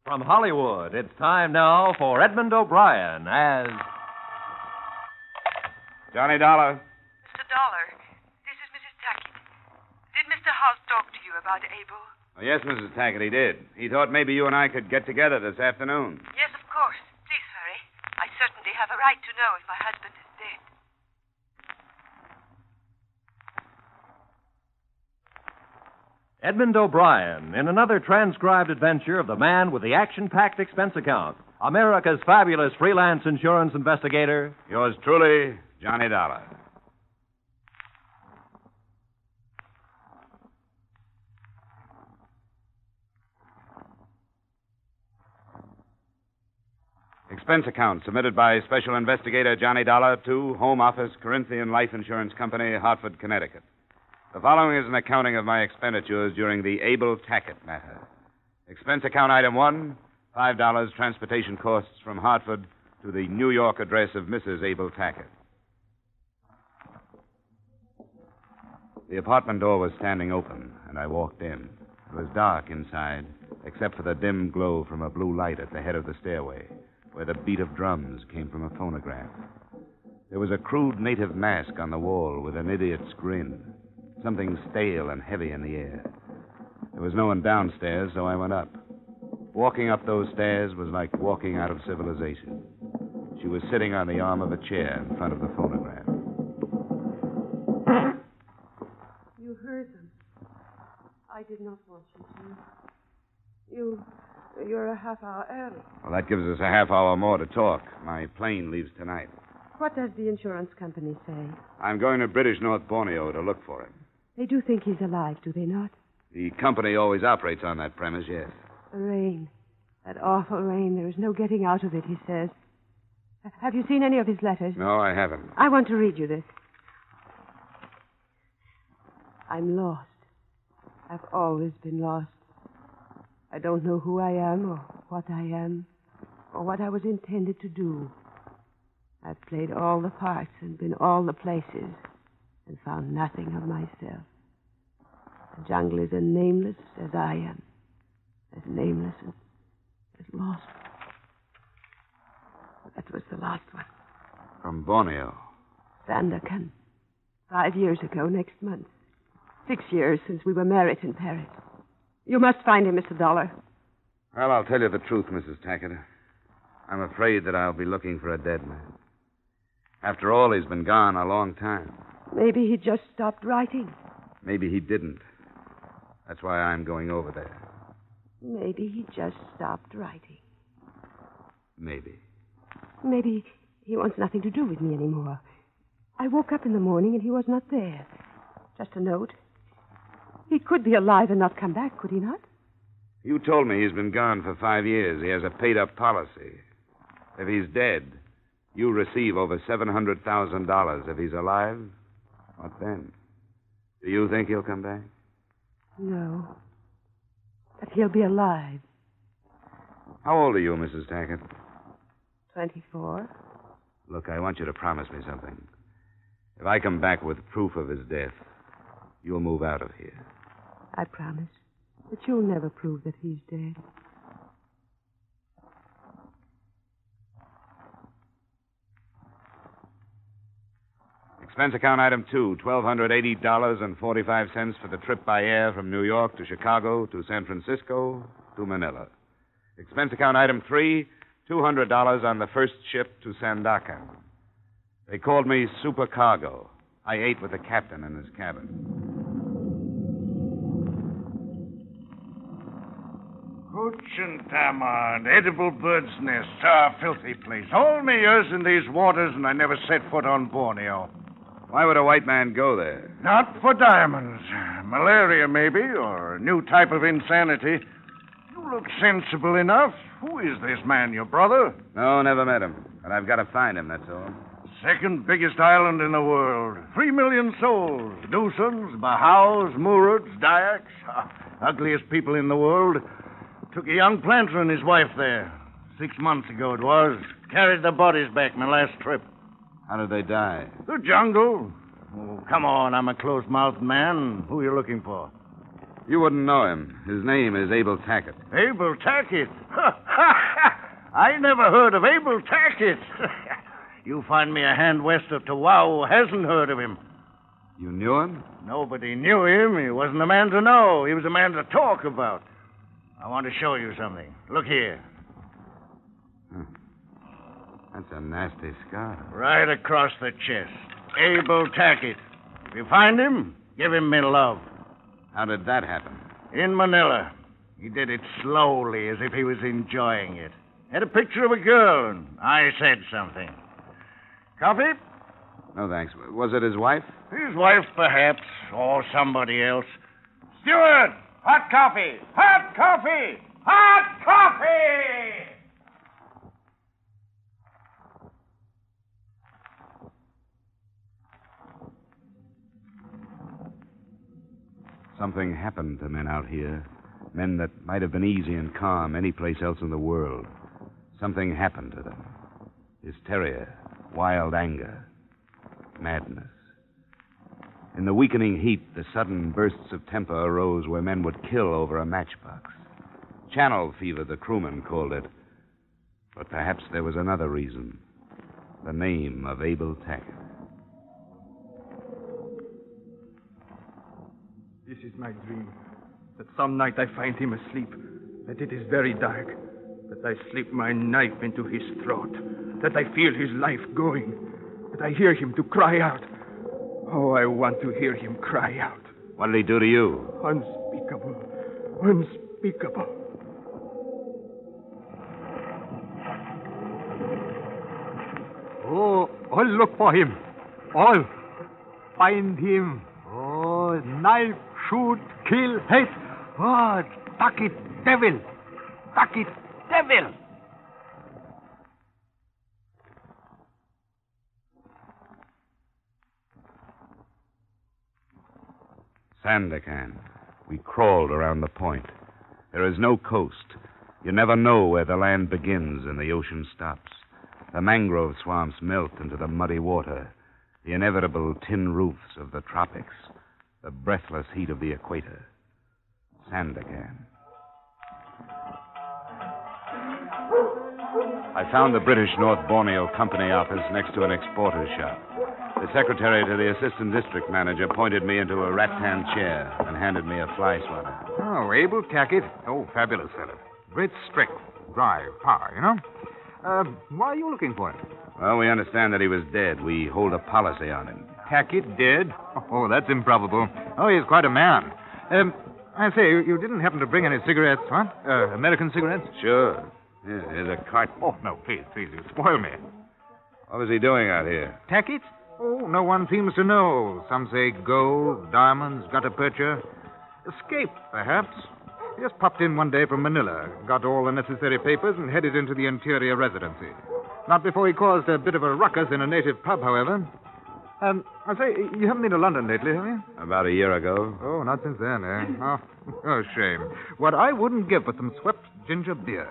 From Hollywood, it's time now for Edmund O'Brien as... Johnny Dollar. Mr. Dollar, this is Mrs. Tackitt. Did Mr. House talk to you about Abel? Oh, yes, Mrs. Tackitt, he did. He thought maybe you and I could get together this afternoon. Yes, of course. Please hurry. I certainly have a right to know if my husband is dead. Edmund O'Brien in another transcribed adventure of the man with the action-packed expense account, America's fabulous freelance insurance investigator. Yours truly, Johnny Dollar. Expense account submitted by Special Investigator Johnny Dollar to Home Office, Corinthian Life Insurance Company, Hartford, Connecticut. The following is an accounting of my expenditures during the Abel Tackitt matter. Expense account item 1, $5 transportation costs from Hartford to the New York address of Mrs. Abel Tackitt. The apartment door was standing open, and I walked in. It was dark inside, except for the dim glow from a blue light at the head of the stairway, where the beat of drums came from a phonograph. There was a crude native mask on the wall with an idiot's grin. Something stale and heavy in the air. There was no one downstairs, so I went up. Walking up those stairs was like walking out of civilization. She was sitting on the arm of a chair in front of the phonograph. You heard them. I did not want you to. You're a half hour early. Well, that gives us a half hour more to talk. My plane leaves tonight. What does the insurance company say? I'm going to British North Borneo to look for him. They do think he's alive, do they not? The company always operates on that premise, yes. The rain. That awful rain. There is no getting out of it, he says. Have you seen any of his letters? No, I haven't. I want to read you this. I'm lost. I've always been lost. I don't know who I am or what I am or what I was intended to do. I've played all the parts and been all the places and found nothing of myself. The jungle is as nameless as I am, as nameless and as lost. That was the last one. From Borneo. Sandakan. 5 years ago next month. 6 years since we were married in Paris. You must find him, Mr. Dollar. Well, I'll tell you the truth, Mrs. Tackitt. I'm afraid that I'll be looking for a dead man. After all, he's been gone a long time. Maybe he just stopped writing. Maybe he didn't. That's why I'm going over there. Maybe he just stopped writing. Maybe. Maybe he wants nothing to do with me anymore. I woke up in the morning and he was not there. Just a note. He could be alive and not come back, could he not? You told me he's been gone for 5 years. He has a paid-up policy. If he's dead, you receive over $700,000. If he's alive, what then? Do you think he'll come back? No. But he'll be alive. How old are you, Mrs. Tackitt? 24. Look, I want you to promise me something. If I come back with proof of his death, you'll move out of here. I promise. But you'll never prove that he's dead. Expense account item 2, $1,280.45 for the trip by air from New York to Chicago to San Francisco to Manila. Expense account item 3, $200 on the first ship to Sandakan. They called me supercargo. I ate with the captain in his cabin. Hooch and tamard, edible bird's nests. Ah, filthy place. All my years in these waters, and I never set foot on Borneo. Why would a white man go there? Not for diamonds. Malaria, maybe, or a new type of insanity. You look sensible enough. Who is this man, your brother? No, never met him. But I've got to find him, that's all. Second biggest island in the world. 3 million souls. Dusans, Bahaus, Murids, Dayaks. Ugliest people in the world. Took a young planter and his wife there. 6 months ago it was. Carried the bodies back my last trip. How did they die? The jungle. Oh, come on, I'm a close-mouthed man. Who are you looking for? You wouldn't know him. His name is Abel Tackitt. Abel Tackitt? I never heard of Abel Tackitt. You find me a hand west of Chihuahua who hasn't heard of him. You knew him? Nobody knew him. He wasn't a man to know. He was a man to talk about. I want to show you something. Look here. That's a nasty scar. Right across the chest. Abel Tackitt. If you find him, give him me love. How did that happen? In Manila. He did it slowly, as if he was enjoying it. Had a picture of a girl, and I said something. Coffee? No, thanks. Was it his wife? His wife, perhaps, or somebody else. Steward! Hot coffee! Hot coffee! Hot coffee! Something happened to men out here. Men that might have been easy and calm any place else in the world. Something happened to them. Hysteria, wild anger, madness. In the weakening heat, the sudden bursts of temper arose where men would kill over a matchbox. Channel fever, the crewmen called it. But perhaps there was another reason. The name of Abel Tackitt. This is my dream. That some night I find him asleep. That it is very dark. That I slip my knife into his throat. That I feel his life going. That I hear him to cry out. Oh, I want to hear him cry out. What did he do to you? Unspeakable. Unspeakable. Oh, all look for him. All. Find him. Oh, knife, shoot, kill, hate. Oh, Tackitt, devil. Tackitt, devil. Sandakan. We crawled around the point. There is no coast. You never know where the land begins and the ocean stops. The mangrove swamps melt into the muddy water. The inevitable tin roofs of the tropics. The breathless heat of the equator. Sandakan. I found the British North Borneo Company office next to an exporter's shop. The secretary to the assistant district manager pointed me into a rattan chair and handed me a fly swatter. Oh, Abel Tackitt. Oh, fabulous fellow. Great strength, drive, power, you know. Why are you looking for him? Well, we understand that he was dead. We hold a policy on him. Tackitt dead? Oh, that's improbable. Oh, he's quite a man. I say, you didn't happen to bring any cigarettes, what? American cigarettes? Sure. Yeah, here's a carton. Oh, no, please, you spoil me. What was he doing out here? Tackitt? Oh, no one seems to know. Some say gold, diamonds, gutta percha. Escape, perhaps. He just popped in one day from Manila, got all the necessary papers, and headed into the interior residency. Not before he caused a bit of a ruckus in a native pub, however. I say, you haven't been to London lately, have you? About a year ago. Oh, not since then, eh? Oh, shame. What I wouldn't give for some swept ginger beer.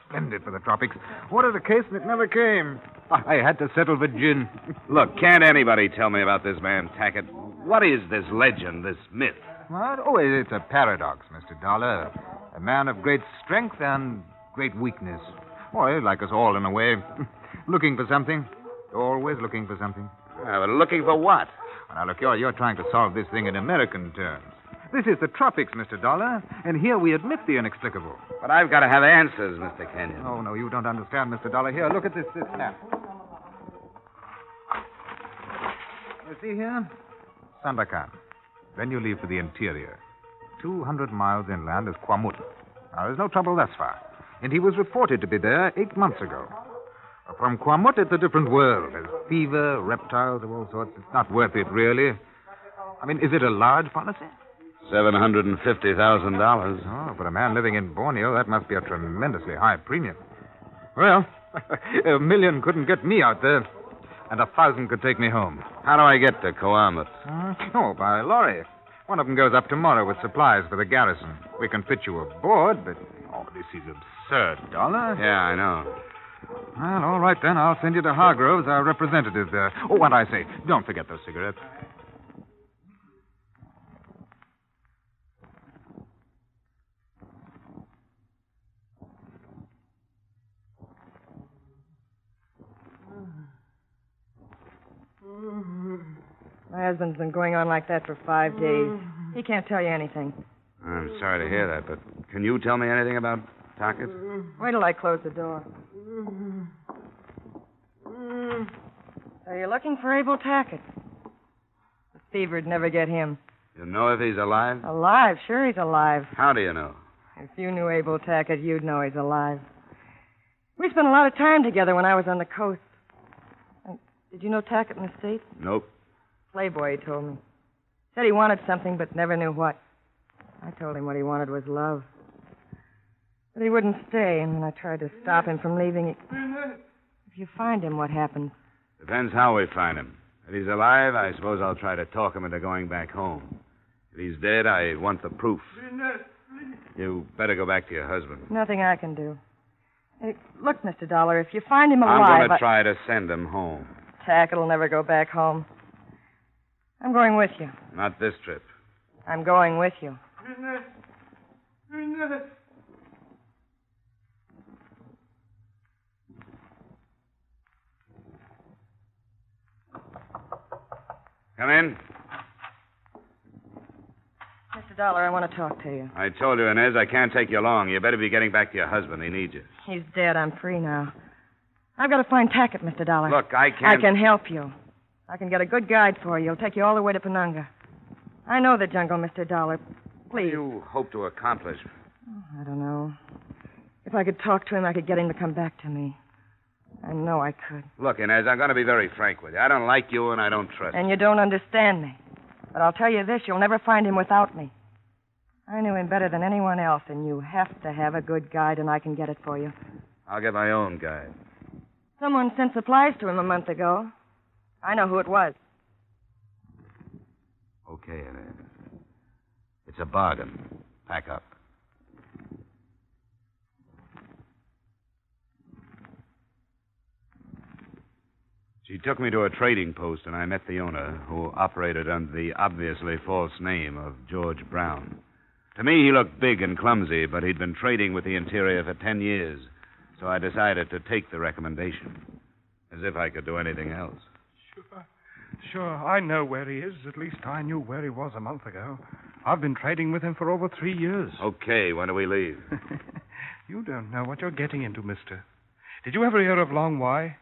Splendid for the tropics. Ordered a case and it never came. I had to settle for gin. Look, can't anybody tell me about this man, Tackitt? What is this legend, this myth? What? Oh, it's a paradox, Mr. Dollar. A man of great strength and great weakness. Well, like us all in a way. Looking for something. Always looking for something. But looking for what? Now, look, you're trying to solve this thing in American terms. This is the tropics, Mr. Dollar, and here we admit the inexplicable. But I've got to have answers, Mr. Kenyon. Oh, no, you don't understand, Mr. Dollar. Here, look at this map. You see here? Sandakan. Then you leave for the interior. 200 miles inland is Kwamut. Now, there's no trouble thus far. And he was reported to be there 8 months ago. From Kwamut, it's a different world. There's fever, reptiles of all sorts. It's not worth it, really. I mean, is it a large policy? $750,000. Oh, for a man living in Borneo, that must be a tremendously high premium. Well, $1 million couldn't get me out there, and 1,000 could take me home. How do I get to Coahuila? Oh, by lorry. One of them goes up tomorrow with supplies for the garrison. We can fit you aboard, but... Oh, this is absurd, Dollar. Yeah, I know. Well, all right, then. I'll send you to Hargroves, our representative there. Oh, what I say, don't forget those cigarettes. My husband's been going on like that for 5 days. He can't tell you anything. I'm sorry to hear that, but can you tell me anything about Tackitt? Wait till I close the door. So you're looking for Abel Tackitt. The fever'd never get him. You know if he's alive? Alive? Sure he's alive. How do you know? If you knew Abel Tackitt, you'd know he's alive. We spent a lot of time together when I was on the coast. Did you know Tackitt in the States? Nope. Playboy, he told me. Said he wanted something, but never knew what. I told him what he wanted was love. But he wouldn't stay, and when I tried to stop him from leaving, If you find him, what happens? Depends how we find him. If he's alive, I suppose I'll try to talk him into going back home. If he's dead, I want the proof. You better go back to your husband. Nothing I can do. Hey, look, Mr. Dollar, if you find him alive... I'm going to try to send him home. Tackitt'll never go back home. I'm going with you. Not this trip. I'm going with you. Come in. Mr. Dollar, I want to talk to you. I told you, Inez, I can't take you long. You better be getting back to your husband. He needs you. He's dead. I'm free now. I've got to find Tackitt, Mr. Dollar. Look, I can't... I can help you. I can get a good guide for you. He'll take you all the way to Penunga. I know the jungle, Mr. Dollar. Please. What do you hope to accomplish? I don't know. If I could talk to him, I could get him to come back to me. I know I could. Look, Inez, I'm going to be very frank with you. I don't like you and I don't trust you. And you don't understand me. But I'll tell you this, you'll never find him without me. I knew him better than anyone else, and you have to have a good guide, and I can get it for you. I'll get my own guide. Someone sent supplies to him a month ago. I know who it was. Okay, Inez. It's a bargain. Pack up. She took me to a trading post, and I met the owner, who operated under the obviously false name of George Brown. To me, he looked big and clumsy, but he'd been trading with the interior for 10 years, so I decided to take the recommendation, as if I could do anything else. Sure, I know where he is. At least I knew where he was a month ago. I've been trading with him for over 3 years. Okay, when do we leave? You don't know what you're getting into, mister. Did you ever hear of Long Y?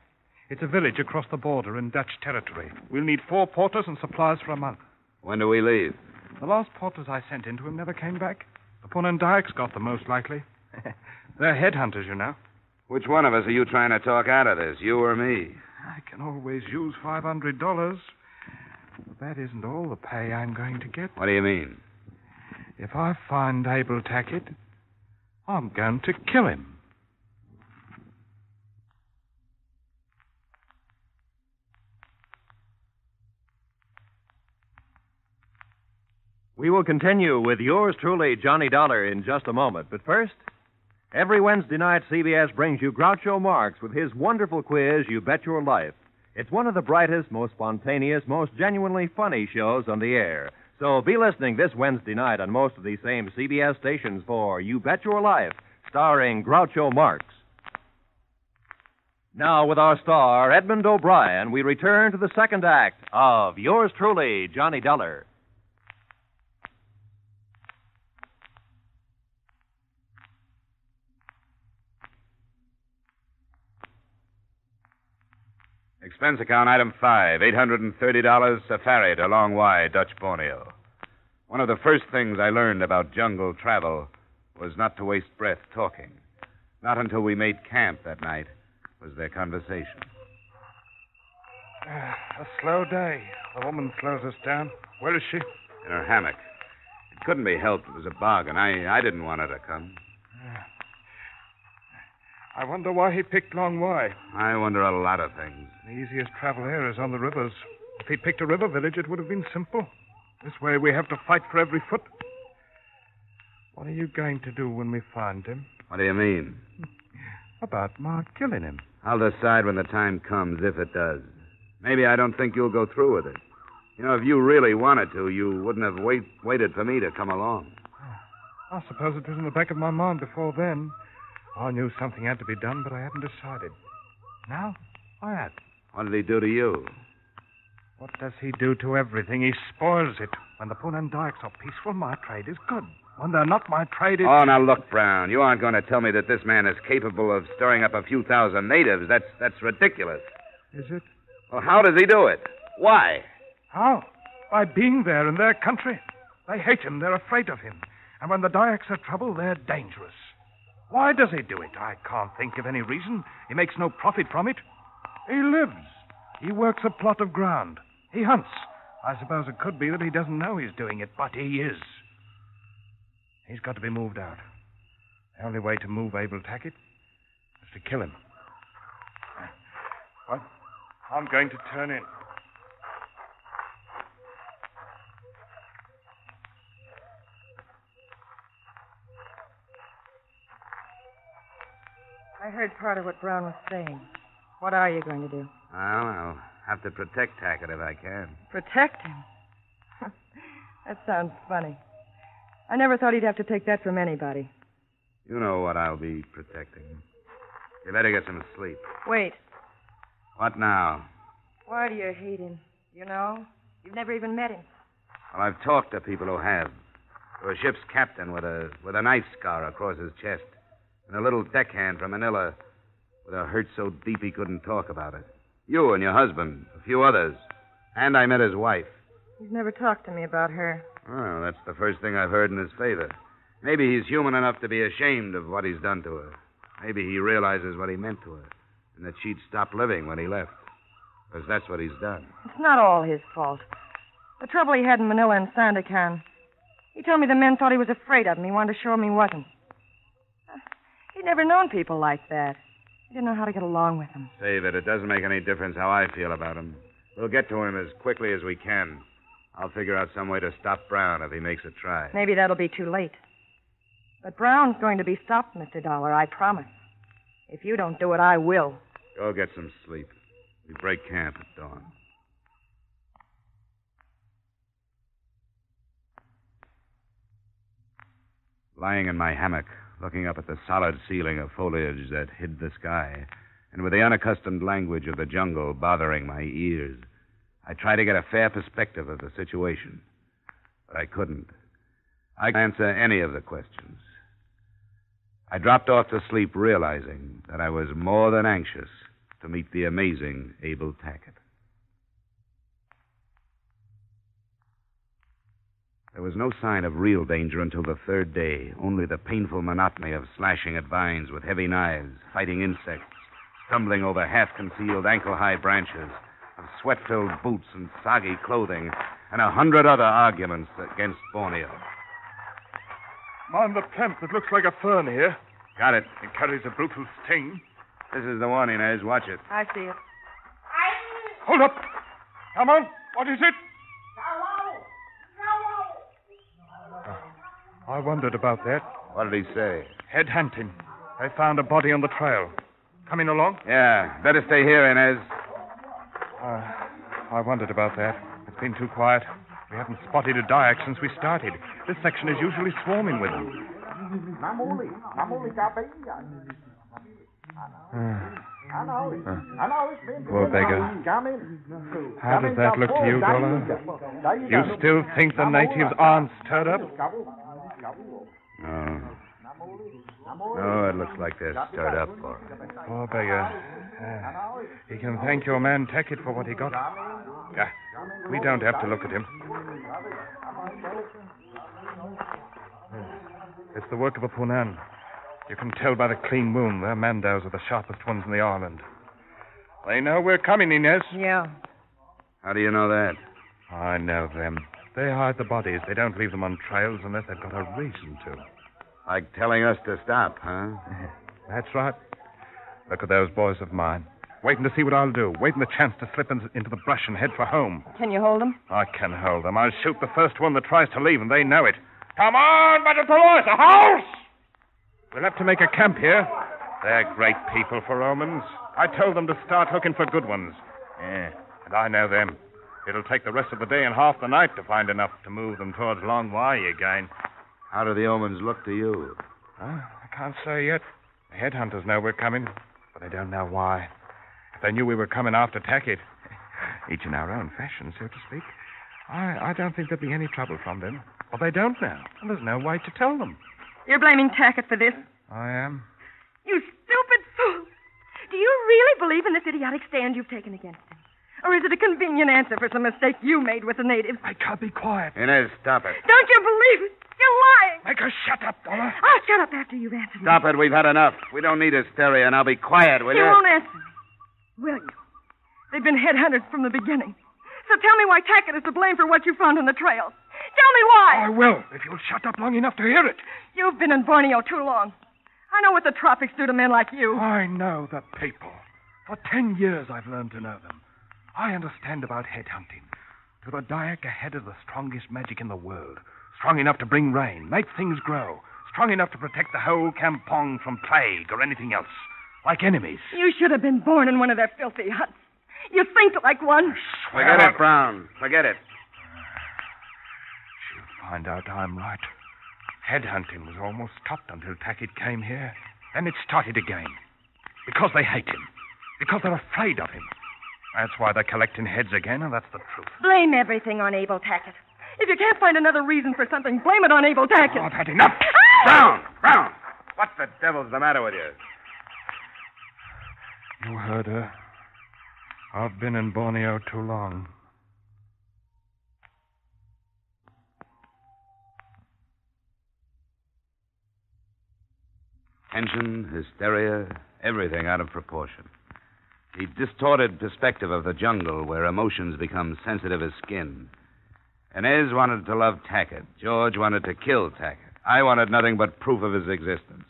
It's a village across the border in Dutch territory. We'll need 4 porters and supplies for a month. When do we leave? The last porters I sent into him never came back. The Ponandikes got them, most likely. They're headhunters, you know. Which one of us are you trying to talk out of this, you or me? I can always use $500. But that isn't all the pay I'm going to get. What do you mean? If I find Abel Tackitt, I'm going to kill him. We will continue with yours truly, Johnny Dollar, in just a moment. But first, every Wednesday night, CBS brings you Groucho Marx with his wonderful quiz, You Bet Your Life. It's one of the brightest, most spontaneous, most genuinely funny shows on the air. So be listening this Wednesday night on most of these same CBS stations for You Bet Your Life, starring Groucho Marx. Now, with our star, Edmund O'Brien, we return to the second act of yours truly, Johnny Dollar. Expense account item 5, $830 safari to Long Y, Dutch Borneo. One of the first things I learned about jungle travel was not to waste breath talking. Not until we made camp that night was there conversation. A slow day. The woman slows us down. Where is she? In her hammock. It couldn't be helped. It was a bargain. I didn't want her to come. I wonder why he picked Long Y. I wonder a lot of things. The easiest travel here is on the rivers. If he'd picked a river village, it would have been simple. This way we have to fight for every foot. What are you going to do when we find him? What do you mean? About my killing him. I'll decide when the time comes, if it does. Maybe I don't think you'll go through with it. You know, if you really wanted to, you wouldn't have waited for me to come along. I suppose it was in the back of my mind before then. I knew something had to be done, but I hadn't decided. Now, I had. What did he do to you? What does he do to everything? He spoils it. When the Punan dikes are peaceful, my trade is good. When they're not, my trade is... Oh, now look, Brown. You aren't going to tell me that this man is capable of stirring up a few thousand natives. That's ridiculous. Is it? Well, how does he do it? Why? How? By being there in their country. They hate him. They're afraid of him. And when the Dyaks are trouble, they're dangerous. Why does he do it? I can't think of any reason. He makes no profit from it. He lives. He works a plot of ground. He hunts. I suppose it could be that he doesn't know he's doing it, but he is. He's got to be moved out. The only way to move Abel Tackitt is to kill him. Well, I'm going to turn in. I heard part of what Brown was saying. What are you going to do? Well, I'll have to protect Tackitt if I can. Protect him? That sounds funny. I never thought he'd have to take that from anybody. You know what I'll be protecting. You better get some sleep. Wait. What now? Why do you hate him? You know? You've never even met him. Well, I've talked to people who have. To a ship's captain with a knife scar across his chest. And a little deckhand from Manila with a hurt so deep he couldn't talk about it. You and your husband, a few others. And I met his wife. He's never talked to me about her. Well, that's the first thing I've heard in his favor. Maybe he's human enough to be ashamed of what he's done to her. Maybe he realizes what he meant to her, and that she'd stop living when he left. Because that's what he's done. It's not all his fault. The trouble he had in Manila and Sandakan. He told me the men thought he was afraid of him. He wanted to show him he wasn't. He'd never known people like that. He didn't know how to get along with them. Save it. It doesn't make any difference how I feel about him. We'll get to him as quickly as we can. I'll figure out some way to stop Brown if he makes a try. Maybe that'll be too late. But Brown's going to be stopped, Mr. Dollar, I promise. If you don't do it, I will. Go get some sleep. We break camp at dawn. Lying in my hammock, looking up at the solid ceiling of foliage that hid the sky, and with the unaccustomed language of the jungle bothering my ears, I tried to get a fair perspective of the situation. But I couldn't. I couldn't answer any of the questions. I dropped off to sleep realizing that I was more than anxious to meet the amazing Abel Tackitt. There was no sign of real danger until the third day, only the painful monotony of slashing at vines with heavy knives, fighting insects, stumbling over half-concealed ankle-high branches, of sweat-filled boots and soggy clothing, and 100 other arguments against Borneo. Mind the plant that looks like a fern here. Got it. It carries a brutal sting. This is the one, Inez. Watch it. I see it. Hold up. Come on. What is it? I wondered about that. What did he say? Head hunting. They found a body on the trail. Coming along? Yeah. Better stay here, Inez. I wondered about that. It's been too quiet. We haven't spotted a Dayak since we started. This section is usually swarming with them. Poor beggar. How does that look to you, Dollar? You still think the natives aren't stirred up? No. No, it looks like they're stirred up for it. Poor beggar. He can thank your man Tackitt for what he got. Yeah, we don't have to look at him. It's the work of a Punan. You can tell by the clean wound. Their mandows are the sharpest ones in the island. They know we're coming, Inez. Yeah. How do you know that? I know them. They hide the bodies. They don't leave them on trails unless they've got a reason to. Like telling us to stop, huh? That's right. Look at those boys of mine. Waiting to see what I'll do. Waiting the chance to slip into the brush and head for home. Can you hold them? I can hold them. I'll shoot the first one that tries to leave, and they know it. Come on, Batatolos, a house! We'll have to make a camp here. They're great people for Romans. I told them to start looking for good ones. Yeah, and I know them. It'll take the rest of the day and half the night to find enough to move them towards Long Wai again. How do the omens look to you? I can't say yet. The headhunters know we're coming, but they don't know why. If they knew we were coming after Tackitt, each in our own fashion, so to speak. I don't think there'll be any trouble from them. Well, they don't now, and there's no way to tell them. You're blaming Tackitt for this? I am. You stupid fool. Do you really believe in this idiotic stand you've taken against him? Or is it a convenient answer for some mistake you made with the natives? I can't be quiet. Inez, stop it. Don't you believe it? You're lying. Make her shut up, Dollar. I'll shut up after you've answered me. Stop it. We've had enough. We don't need hysteria. Now be quiet, will you? You won't answer me, will you? They've been headhunters from the beginning. So tell me why Tackitt is to blame for what you found on the trail. Tell me why. I will, if you'll shut up long enough to hear it. You've been in Borneo too long. I know what the tropics do to men like you. I know the people. For 10 years I've learned to know them. I understand about headhunting. To the Dayak, a head is the strongest magic in the world. Strong enough to bring rain, make things grow. Strong enough to protect the whole kampong from plague or anything else. Like enemies. You should have been born in one of their filthy huts. You think like one. Forget it, Brown. Forget it. She'll find out I'm right. Headhunting was almost stopped until Tackitt came here. Then it started again. Because they hate him. Because they're afraid of him. That's why they're collecting heads again, and that's the truth. Blame everything on Abel Tackitt. If you can't find another reason for something, blame it on Abel Tackitt. Oh, I've had enough. Brown! What the devil's the matter with you? You heard her. I've been in Borneo too long. Tension, hysteria, everything out of proportion. The distorted perspective of the jungle where emotions become sensitive as skin. Inez wanted to love Tackitt. George wanted to kill Tackitt. I wanted nothing but proof of his existence.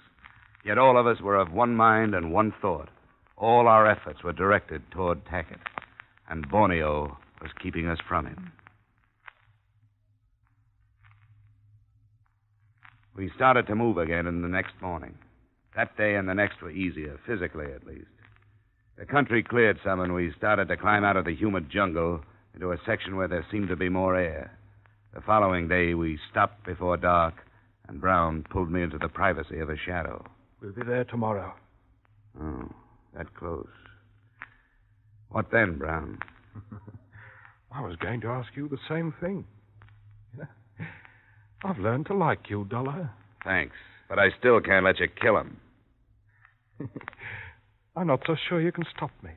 Yet all of us were of one mind and one thought. All our efforts were directed toward Tackitt. And Borneo was keeping us from him. We started to move again in the next morning. That day and the next were easier, physically at least. The country cleared some, and we started to climb out of the humid jungle into a section where there seemed to be more air. The following day, we stopped before dark, and Brown pulled me into the privacy of a shadow. We'll be there tomorrow. Oh, that close. What then, Brown? I was going to ask you the same thing. I've learned to like you, Dollar. Thanks, but I still can't let you kill him. I'm not so sure you can stop me.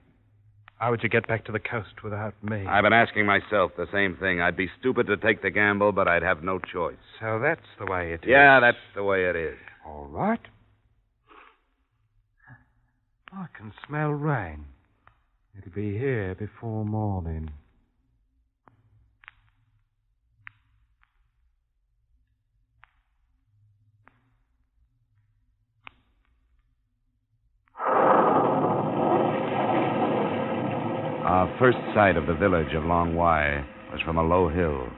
How would you get back to the coast without me? I've been asking myself the same thing. I'd be stupid to take the gamble, but I'd have no choice. So that's the way it is. Yeah, that's the way it is. All right. I can smell rain. It'll be here before morning. Our first sight of the village of Long Wai was from a low hill.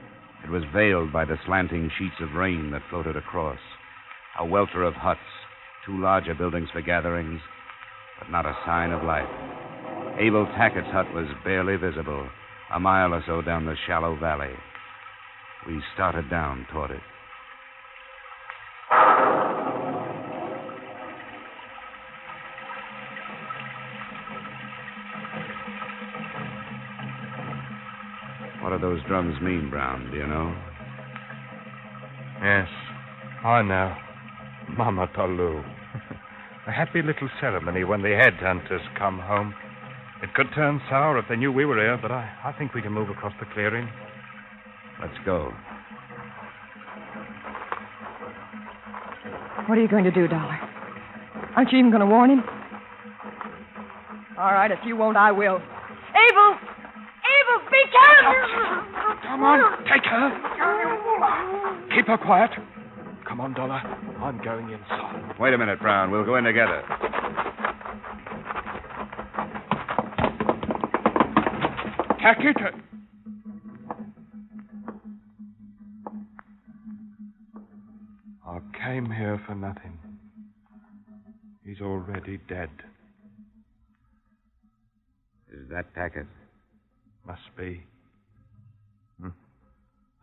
It was veiled by the slanting sheets of rain that floated across. A welter of huts, two larger buildings for gatherings, but not a sign of life. Abel Tackitt's hut was barely visible, a mile or so down the shallow valley. We started down toward it. What do those drums mean, Brown? Do you know? Yes, I know. Mama Tolu. A happy little ceremony when the headhunters come home. It could turn sour if they knew we were here, but I think we can move across the clearing. Let's go. What are you going to do, Dollar? Aren't you even going to warn him? All right, if you won't, I will. Abel! Abel, be careful! Come on, take her. Keep her quiet. Come on, Dollar. I'm going inside. Wait a minute, Brown. We'll go in together. Tackitt. I came here for nothing. He's already dead. Is that Tackitt? Must be.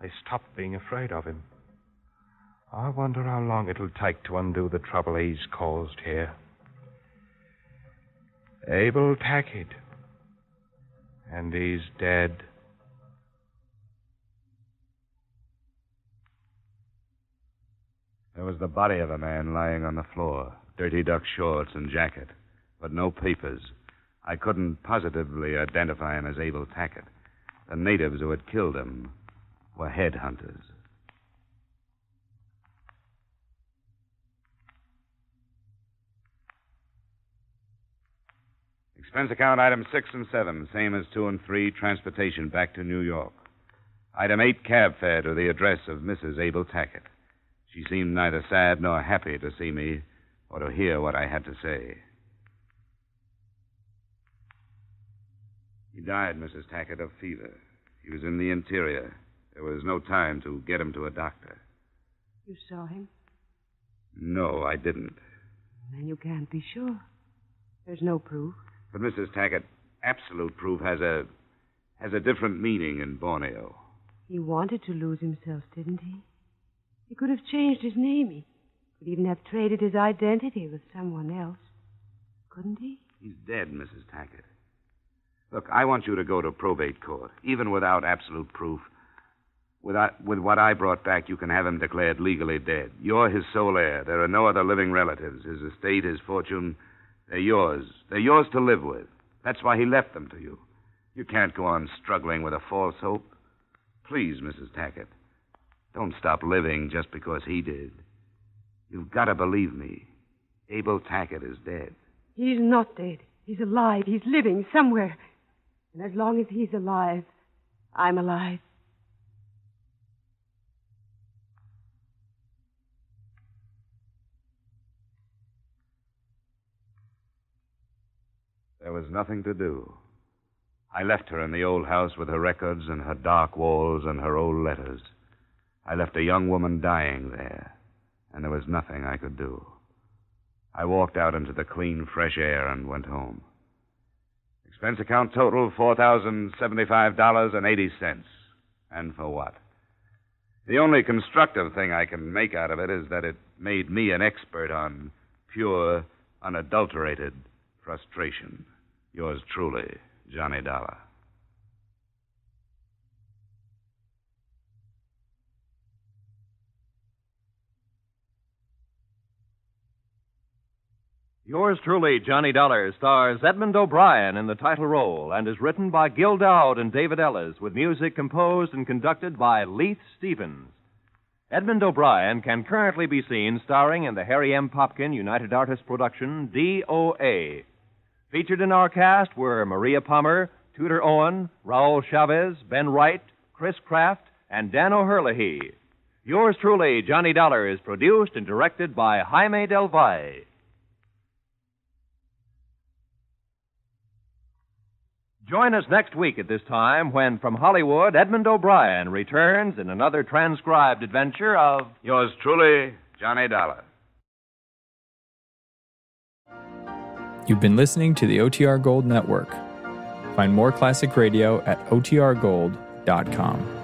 They stopped being afraid of him. I wonder how long it'll take to undo the trouble he's caused here. Abel Tackitt. And he's dead. There was the body of a man lying on the floor, dirty duck shorts and jacket, but no papers. I couldn't positively identify him as Abel Tackitt. The natives who had killed him were headhunters. Expense account items 6 and 7, same as 2 and 3, transportation back to New York. Item 8, cab fare to the address of Mrs. Abel Tackitt. She seemed neither sad nor happy to see me or to hear what I had to say. He died, Mrs. Tackitt, of fever. He was in the interior. There was no time to get him to a doctor. You saw him? No, I didn't. Then you can't be sure. There's no proof. But, Mrs. Tackitt, absolute proof has a different meaning in Borneo. He wanted to lose himself, didn't he? He could have changed his name. He could even have traded his identity with someone else. Couldn't he? He's dead, Mrs. Tackitt. Look, I want you to go to probate court, even without absolute proof. With what I brought back, you can have him declared legally dead. You're his sole heir. There are no other living relatives. His estate, his fortune, they're yours. They're yours to live with. That's why he left them to you. You can't go on struggling with a false hope. Please, Mrs. Tackitt, don't stop living just because he did. You've got to believe me. Abel Tackitt is dead. He's not dead. He's alive. He's living somewhere. And as long as he's alive, I'm alive. There was nothing to do. I left her in the old house with her records and her dark walls and her old letters. I left a young woman dying there, and there was nothing I could do. I walked out into the clean, fresh air and went home. Expense account total, $4,075.80. And for what? The only constructive thing I can make out of it is that it made me an expert on pure, unadulterated frustration. Yours truly, Johnny Dollar. Yours truly, Johnny Dollar, stars Edmund O'Brien in the title role and is written by Gil Dowd and David Ellis, with music composed and conducted by Leith Stevens. Edmund O'Brien can currently be seen starring in the Harry M. Popkin United Artists production, D.O.A. Featured in our cast were Maria Palmer, Tudor Owen, Raul Chavez, Ben Wright, Chris Kraft, and Dan O'Herlihy. Yours truly, Johnny Dollar, is produced and directed by Jaime Del Valle. Join us next week at this time when, from Hollywood, Edmund O'Brien returns in another transcribed adventure of Yours truly, Johnny Dollar. You've been listening to the OTR Gold Network. Find more classic radio at otrgold.com.